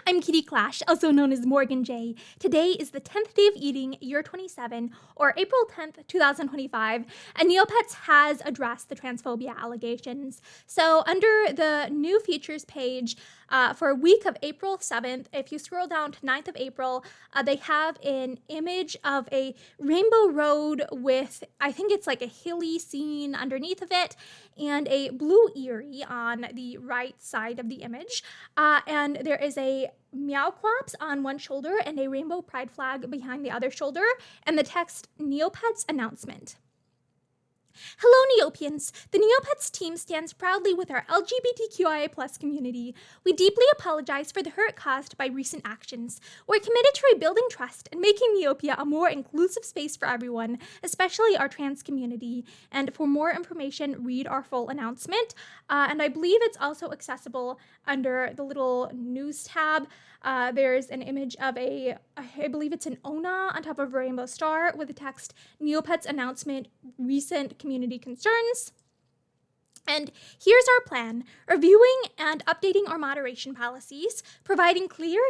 I'm Kitty Clash, also known as Morgan J. Today is the 10th day of eating, year 27, or April 10th, 2025, and Neopets has addressed the transphobia allegations. So under the new features page, for a week of April 7th, if you scroll down to 9th of April, they have an image of a rainbow road with, I think it's like a hilly scene underneath of it, and a blue Erie on the right side of the image. And there is a meow claps on one shoulder and a rainbow pride flag behind the other shoulder, and the text Neopets announcement. Hello, Neopians! The Neopets team stands proudly with our LGBTQIA+ community. We deeply apologize for the hurt caused by recent actions. We're committed to rebuilding trust and making Neopia a more inclusive space for everyone, especially our trans community. And for more information, read our full announcement. And I believe it's also accessible under the little news tab. There's an image of I believe it's an Ona on top of a rainbow star with the text Neopets announcement, recent community concerns. And here's our plan: reviewing and updating our moderation policies, providing clearer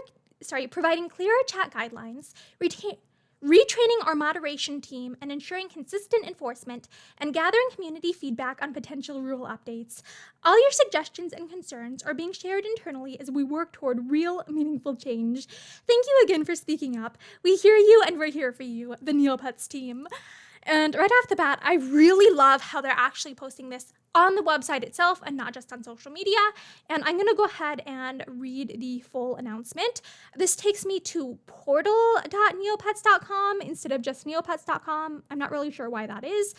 chat guidelines, retraining our moderation team and ensuring consistent enforcement, and gathering community feedback on potential rule updates. All your suggestions and concerns are being shared internally as we work toward real, meaningful change. Thank you again for speaking up. We hear you and we're here for you, the Neopets team. And right off the bat, I really love how they're actually posting this on the website itself and not just on social media. And I'm going to go ahead and read the full announcement. This takes me to portal.neopets.com instead of just neopets.com. I'm not really sure why that is.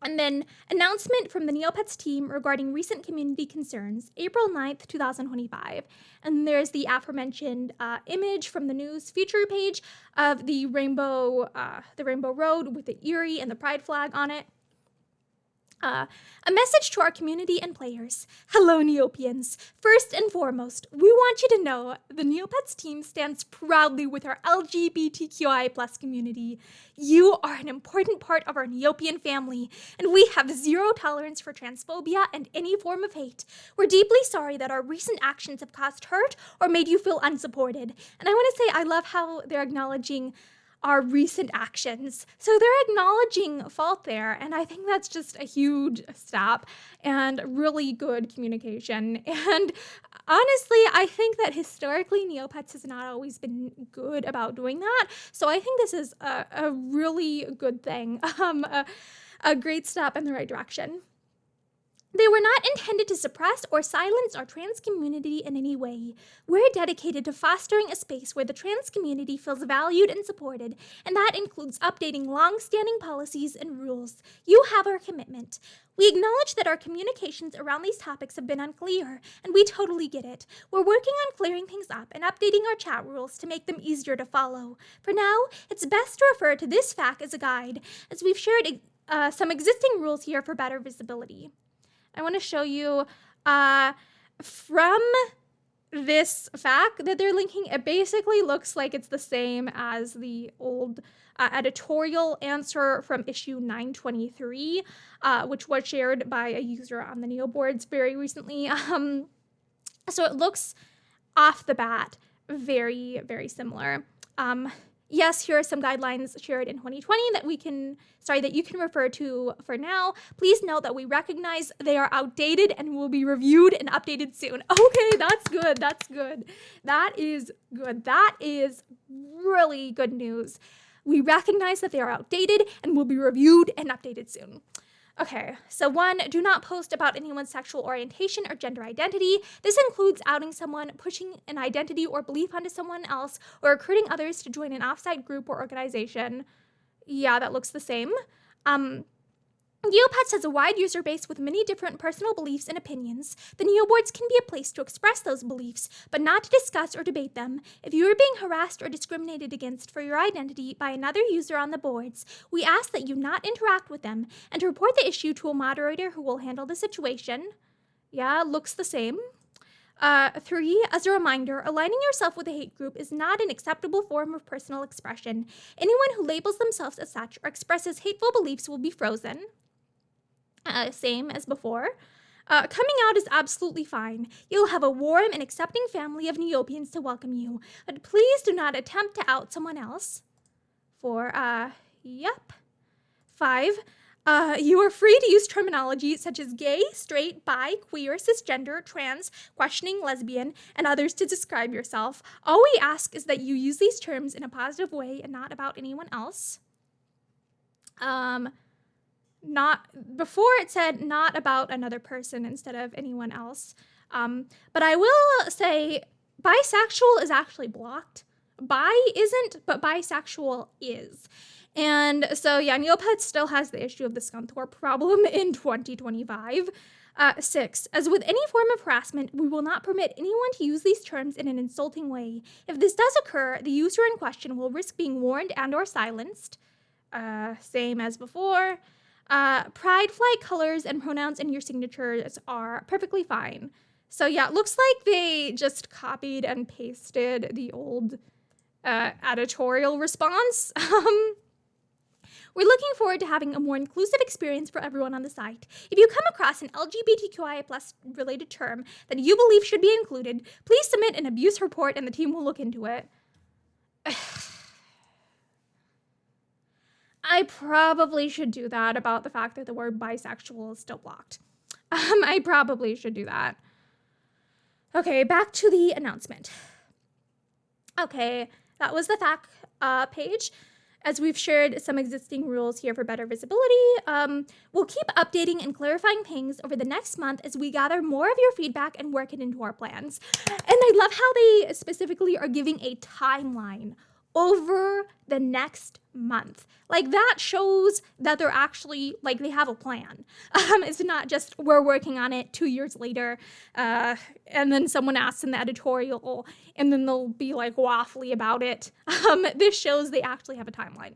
And then, announcement from the Neopets team regarding recent community concerns, April 9th, 2025. And there's the aforementioned image from the news feature page of the rainbow road with the Erie and the pride flag on it. A message to our community and players. Hello, Neopians. First and foremost, we want you to know the Neopets team stands proudly with our LGBTQI+ community. You are an important part of our Neopian family, and we have zero tolerance for transphobia and any form of hate. We're deeply sorry that our recent actions have caused hurt or made you feel unsupported. And I want to say I love how they're acknowledging our recent actions. So they're acknowledging fault there, and I think that's just a huge step and really good communication. And honestly, I think that historically Neopets has not always been good about doing that. So I think this is a really good thing, a great step in the right direction. They were not intended to suppress or silence our trans community in any way. We're dedicated to fostering a space where the trans community feels valued and supported, and that includes updating long-standing policies and rules. You have our commitment. We acknowledge that our communications around these topics have been unclear, and we totally get it. We're working on clearing things up and updating our chat rules to make them easier to follow. For now, it's best to refer to this FAQ as a guide, as we've shared some existing rules here for better visibility. I want to show you from this FAQ that they're linking. It basically looks like it's the same as the old editorial answer from issue 923, which was shared by a user on the Neo boards very recently. So it looks off the bat very, very similar. Yes, here are some guidelines shared in 2020 that you can refer to for now. Please note that we recognize they are outdated and will be reviewed and updated soon. Okay, that's good. That is good. That is really good news. We recognize that they are outdated and will be reviewed and updated soon. Okay, so 1, do not post about anyone's sexual orientation or gender identity. This includes outing someone, pushing an identity or belief onto someone else, or recruiting others to join an offsite group or organization. Yeah, that looks the same. Neopets has a wide user base with many different personal beliefs and opinions. The Neoboards can be a place to express those beliefs, but not to discuss or debate them. If you are being harassed or discriminated against for your identity by another user on the boards, we ask that you not interact with them and to report the issue to a moderator who will handle the situation. Yeah, looks the same. 3, as a reminder, aligning yourself with a hate group is not an acceptable form of personal expression. Anyone who labels themselves as such or expresses hateful beliefs will be frozen. Same as before. Coming out is absolutely fine. You'll have a warm and accepting family of Neopians to welcome you, but please do not attempt to out someone else. 4, yep. 5, you are free to use terminology such as gay, straight, bi, queer, cisgender, trans, questioning, lesbian, and others to describe yourself. All we ask is that you use these terms in a positive way and not about anyone else. Before it said not about another person instead of anyone else. But I will say bisexual is actually blocked. Bi isn't, but bisexual is. And so, yeah, Neopets still has the issue of the Scunthorpe problem in 2025. 6, as with any form of harassment, we will not permit anyone to use these terms in an insulting way. If this does occur, the user in question will risk being warned and or silenced. Same as before. Pride flag colors and pronouns in your signatures are perfectly fine. So yeah, it looks like they just copied and pasted the old editorial response. We're looking forward to having a more inclusive experience for everyone on the site. If you come across an LGBTQIA+ related term that you believe should be included, please submit an abuse report and the team will look into it. I probably should do that about the fact that the word bisexual is still blocked. I probably should do that. Okay, back to the announcement. Okay, that was the fact page. As we've shared some existing rules here for better visibility, we'll keep updating and clarifying things over the next month as we gather more of your feedback and work it into our plans. And I love how they specifically are giving a timeline over the next month. Like, that shows that they're actually, like, they have a plan. It's not just, we're working on it 2 years later, and then someone asks in the editorial, and then they'll be, like, waffly about it. This shows they actually have a timeline.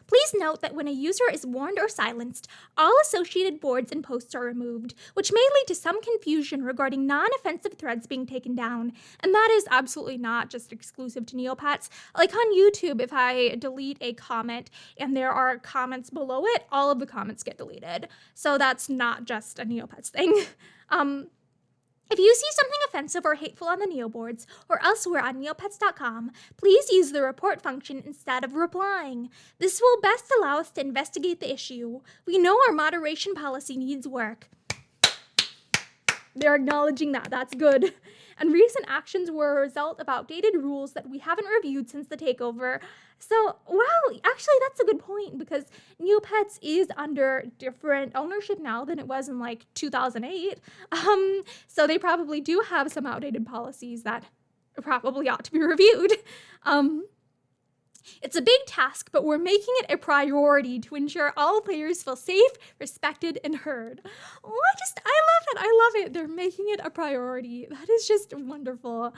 Please note that when a user is warned or silenced, all associated boards and posts are removed, which may lead to some confusion regarding non-offensive threads being taken down. And that is absolutely not just exclusive to Neopets. Like on YouTube, if I delete a comment and there are comments below it, all of the comments get deleted. So that's not just a Neopets thing. If you see something offensive or hateful on the Neoboards or elsewhere on Neopets.com, please use the report function instead of replying. This will best allow us to investigate the issue. We know our moderation policy needs work. They're acknowledging that. That's good. And recent actions were a result of outdated rules that we haven't reviewed since the takeover. So, wow, actually, that's a good point because Neopets is under different ownership now than it was in like 2008. So they probably do have some outdated policies that probably ought to be reviewed. It's a big task, but we're making it a priority to ensure all players feel safe, respected, and heard. Oh, I love it. I love it. They're making it a priority. That is just wonderful.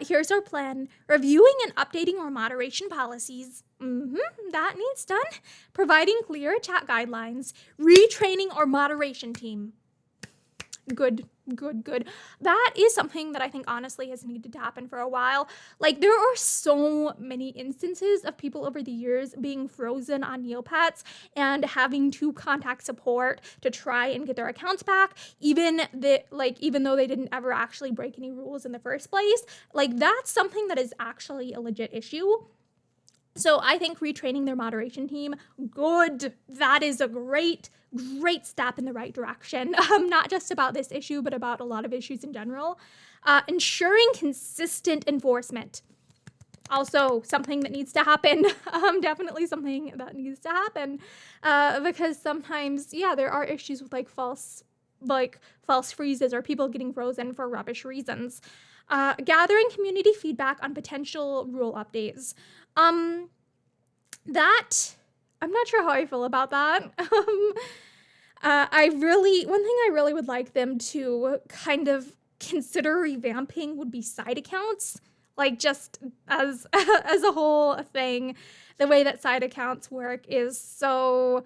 Here's our plan. Reviewing and updating our moderation policies. That needs done. Providing clear chat guidelines. Retraining our moderation team. Good. That is something that I think honestly has needed to happen for a while. Like, there are so many instances of people over the years being frozen on Neopets and having to contact support to try and get their accounts back, even though they didn't ever actually break any rules in the first place. Like, that's something that is actually a legit issue. So I think retraining their moderation team, good. That is a great step in the right direction. Not just about this issue, but about a lot of issues in general. Ensuring consistent enforcement. Also something that needs to happen. Definitely something that needs to happen. Because sometimes, there are issues with false freezes or people getting frozen for rubbish reasons. Gathering community feedback on potential rule updates. That, I'm not sure how I feel about that. One thing I really would like them to kind of consider revamping would be side accounts. Like, just as a whole thing, the way that side accounts work is so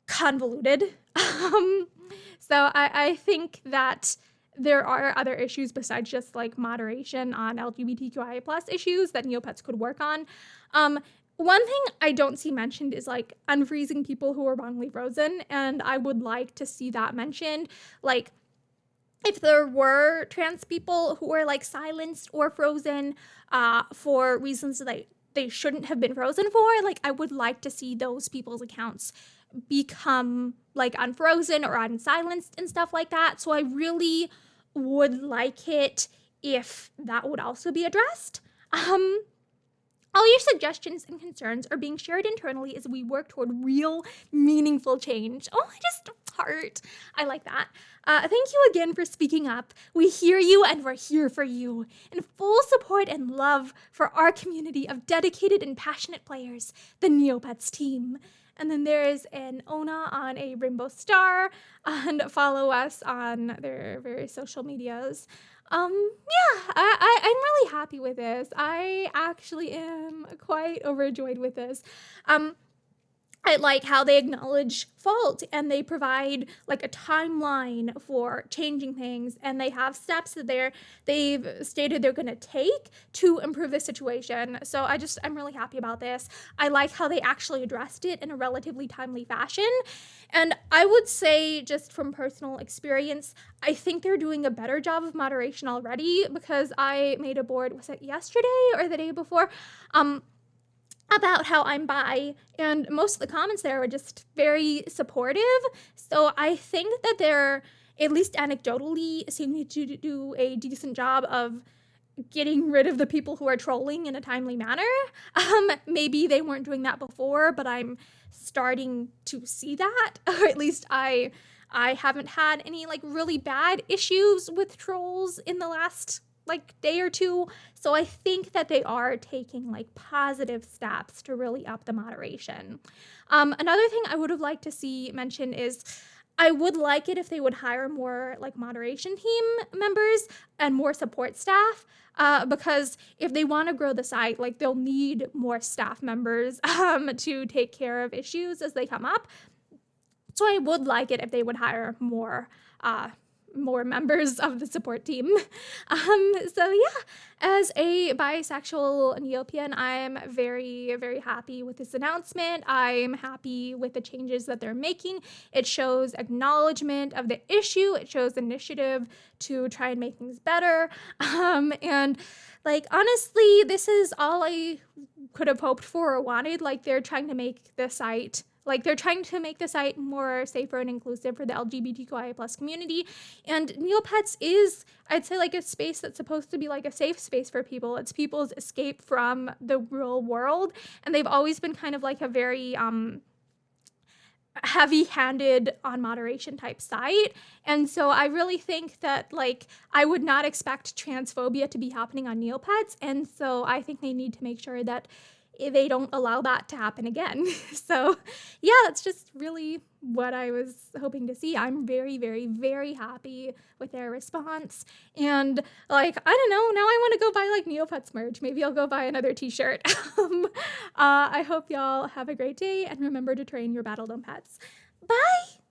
convoluted. So I think that there are other issues besides just moderation on LGBTQIA+ issues that Neopets could work on. One thing I don't see mentioned is like unfreezing people who are wrongly frozen, and I would like to see that mentioned. Like, if there were trans people who were like silenced or frozen for reasons that they shouldn't have been frozen for, like I would like to see those people's accounts become like unfrozen or unsilenced and stuff like that. So I really would like it if that would also be addressed. All your suggestions and concerns are being shared internally as we work toward real, meaningful change. Oh, heart. I like that. Thank you again for speaking up. We hear you and we're here for you. In full support and love for our community of dedicated and passionate players, the Neopets team. And then there's an Ona on a rainbow star, and follow us on their various social medias. I'm really happy with this. I actually am quite overjoyed with this. I like how they acknowledge fault and they provide like a timeline for changing things, and they have steps that they've stated they're going to take to improve the situation. So I'm really happy about this. I like how they actually addressed it in a relatively timely fashion. And I would say, just from personal experience, I think they're doing a better job of moderation already, because I made a board, was it yesterday or the day before? About how I'm bi, and most of the comments there were just very supportive. So I think that they're, at least anecdotally, seeming to do a decent job of getting rid of the people who are trolling in a timely manner. Maybe they weren't doing that before, but I'm starting to see that, or at least I haven't had any like really bad issues with trolls in the last like day or two. So I think that they are taking like positive steps to really up the moderation. Another thing I would have liked to see mentioned is, I would like it if they would hire more like moderation team members and more support staff, because if they want to grow the site, like they'll need more staff members to take care of issues as they come up. So I would like it if they would hire more members of the support team. So yeah, as a bisexual Neopian, I'm very, very happy with this announcement. I'm happy with the changes that they're making. It shows acknowledgement of the issue. It shows initiative to try and make things better. And like, honestly, this is all I could have hoped for or wanted. Like, they're trying to make the site more safer and inclusive for the LGBTQIA plus community. And Neopets is, I'd say, like a space that's supposed to be like a safe space for people. It's people's escape from the real world. And they've always been kind of like a very heavy-handed on moderation type site. And so I really think that like I would not expect transphobia to be happening on Neopets. And so I think they need to make sure that they don't allow that to happen again. So yeah, that's just really what I was hoping to see. I'm very, very, very happy with their response. And like, I don't know, now I want to go buy like Neopets merch. Maybe I'll go buy another t-shirt. I hope y'all have a great day, and remember to train your battle dome pets. Bye!